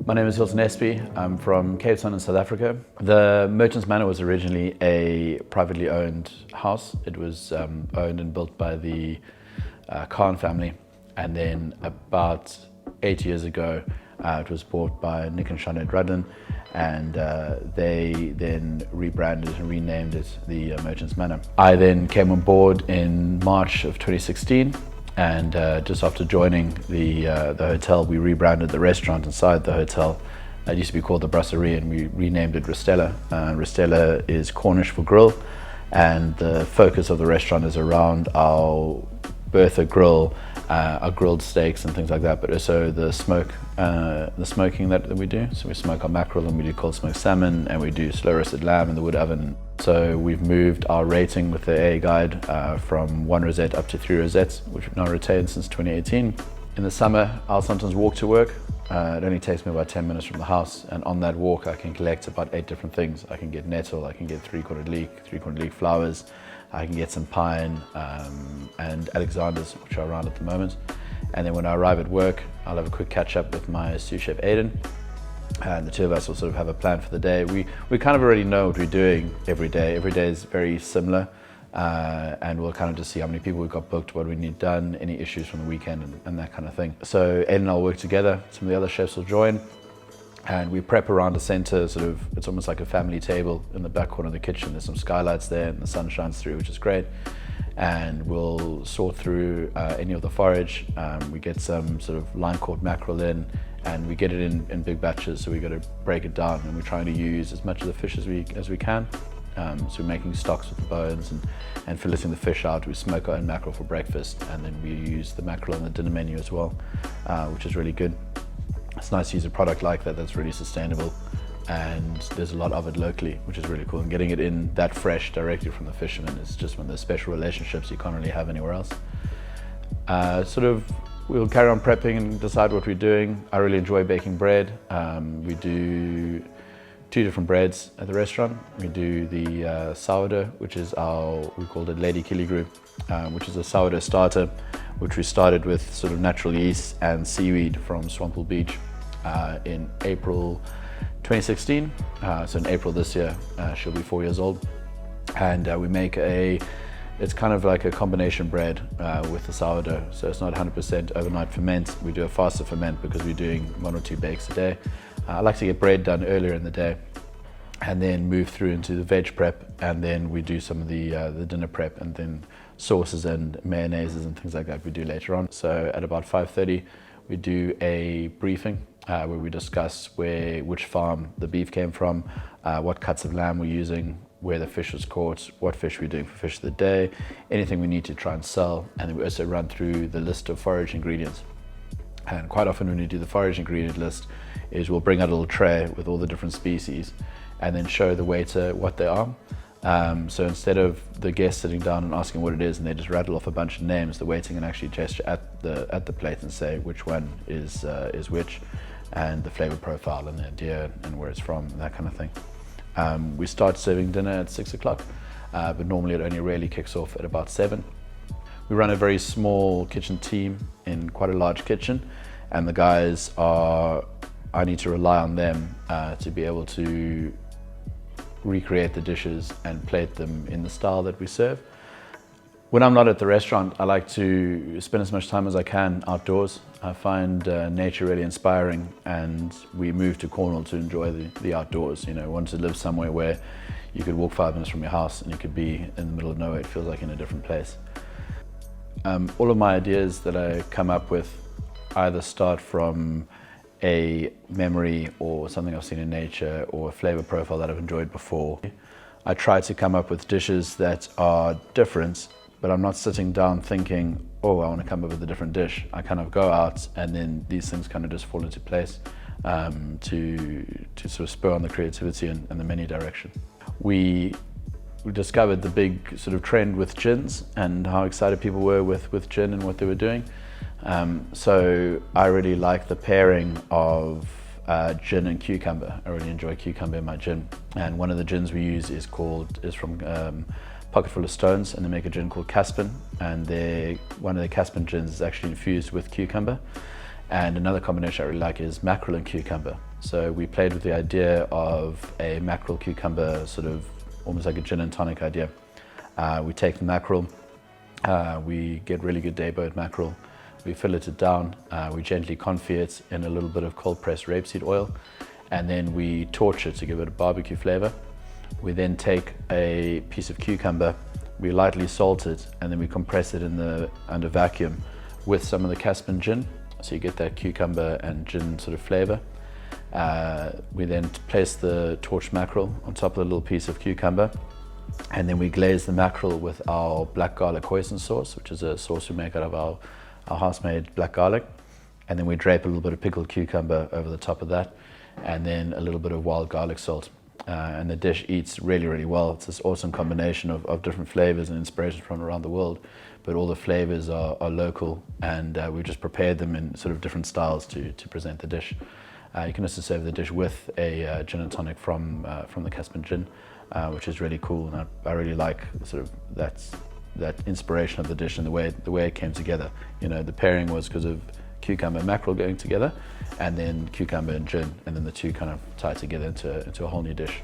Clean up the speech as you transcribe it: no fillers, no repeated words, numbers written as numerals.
My name is Hilton Espy. I'm from Cape Town in South Africa. The Merchants Manor was originally a privately owned house. It was owned and built by the Khan family, and then about 8 years ago it was bought by Nick and Sinead Rudden, and they then rebranded and renamed it the Merchants Manor. I then came on board in March of 2016, and just after joining the hotel, we rebranded the restaurant inside the hotel. It used to be called the Brasserie, and we renamed it Ristella. Ristella is Cornish for grill, and the focus of the restaurant is around our Bertha grill, our grilled steaks and things like that, but also the smoking that we do. So we smoke our mackerel, and we do cold smoked salmon, and we do slow roasted lamb in the wood oven. So we've moved our rating with the AA Guide from 1 rosette up to 3 rosettes, which we've now retained since 2018. In the summer, I'll sometimes walk to work. It only takes me about 10 minutes from the house, and on that walk I can collect about 8 different things. I can get nettle, I can get three-quarter leek flowers, I can get some pine and Alexander's, which are around at the moment. And then when I arrive at work, I'll have a quick catch up with my sous chef Aiden, and the two of us will sort of have a plan for the day. We kind of already know what we're doing every day. Every day is very similar, and we'll kind of just see how many people we've got booked, what we need done, any issues from the weekend, and that kind of thing. So Aiden and I'll work together. Some of the other chefs will join, and we prep around the center. It's almost like a family table in the back corner of the kitchen. There's some skylights there, and the sun shines through, which is great. And we'll sort through any of the forage. We get some sort of line-caught mackerel in, and we get it in big batches, so we got to break it down, and we're trying to use as much of the fish as we can. So we're making stocks with the bones and filleting the fish out. We smoke our own mackerel for breakfast, and then we use the mackerel on the dinner menu as well, which is really good. It's nice to use a product like that that's really sustainable, and there's a lot of it locally, which is really cool. And getting it in that fresh directly from the fishermen is just one of those special relationships you can't really have anywhere else. We'll carry on prepping and decide what we're doing. I really enjoy baking bread. We do 2 different breads at the restaurant. We do the sourdough, which is we called it Lady Kiligroo, which is a sourdough starter, which we started with sort of natural yeast and seaweed from Swamppool Beach in April 2016. So in April this year, she'll be 4 years old. And we make it's kind of like a combination bread with the sourdough. So it's not 100% overnight ferment. We do a faster ferment because we're doing 1 or 2 bakes a day. I like to get bread done earlier in the day, and then move through into the veg prep, and then we do some of the dinner prep, and then sauces and mayonnaises and things like that we do later on. So at about 5:30 we do a briefing where we discuss which farm the beef came from, what cuts of lamb we're using, where the fish was caught, what fish we're doing for fish of the day, anything we need to try and sell, and then we also run through the list of forage ingredients. And quite often when we do the forage ingredient list is we'll bring out a little tray with all the different species and then show the waiter what they are. So instead of the guest sitting down and asking what it is and they just rattle off a bunch of names, the waiter can actually gesture at the plate and say which one is which, and the flavor profile and the idea and where it's from, and that kind of thing. We start serving dinner at 6 o'clock, but normally it only really kicks off at about 7. We run a very small kitchen team in quite a large kitchen, and the guys I need to rely on them to be able to recreate the dishes and plate them in the style that we serve. When I'm not at the restaurant, I like to spend as much time as I can outdoors. I find nature really inspiring, and we moved to Cornwall to enjoy the outdoors. You know, want to live somewhere where you could walk 5 minutes from your house and you could be in the middle of nowhere. It feels like in a different place. All of my ideas that I come up with either start from a memory or something I've seen in nature or a flavor profile that I've enjoyed before. I try to come up with dishes that are different, but I'm not sitting down thinking, oh, I want to come up with a different dish. I kind of go out, and then these things kind of just fall into place to sort of spur on the creativity and the menu direction. We discovered the big sort of trend with gins and how excited people were with gin and what they were doing. So I really like the pairing of gin and cucumber. I really enjoy cucumber in my gin. And one of the gins we use is from Pocketful of Stones, and they make a gin called Caspin. And one of the Caspin gins is actually infused with cucumber. And another combination I really like is mackerel and cucumber. So we played with the idea of a mackerel cucumber, sort of almost like a gin and tonic idea. We take the mackerel, we get really good day-boat mackerel, we fillet it down, we gently confit it in a little bit of cold pressed rapeseed oil, and then we torch it to give it a barbecue flavor. We then take a piece of cucumber, we lightly salt it, and then we compress it under vacuum with some of the Caspian gin, so you get that cucumber and gin sort of flavor. We then place the torched mackerel on top of a little piece of cucumber, and then we glaze the mackerel with our black garlic hoisin sauce, which is a sauce we make out of our house-made black garlic. And then we drape a little bit of pickled cucumber over the top of that, and then a little bit of wild garlic salt. And the dish eats really, really well. It's this awesome combination of different flavors and inspirations from around the world, but all the flavors are local, and we've just prepared them in sort of different styles to present the dish. You can also serve the dish with a gin and tonic from the Caspian gin, which is really cool, and I really like sort of that inspiration of the dish and the way it came together. You know, the pairing was because of cucumber and mackerel going together, and then cucumber and gin, and then the two kind of tie together into a whole new dish.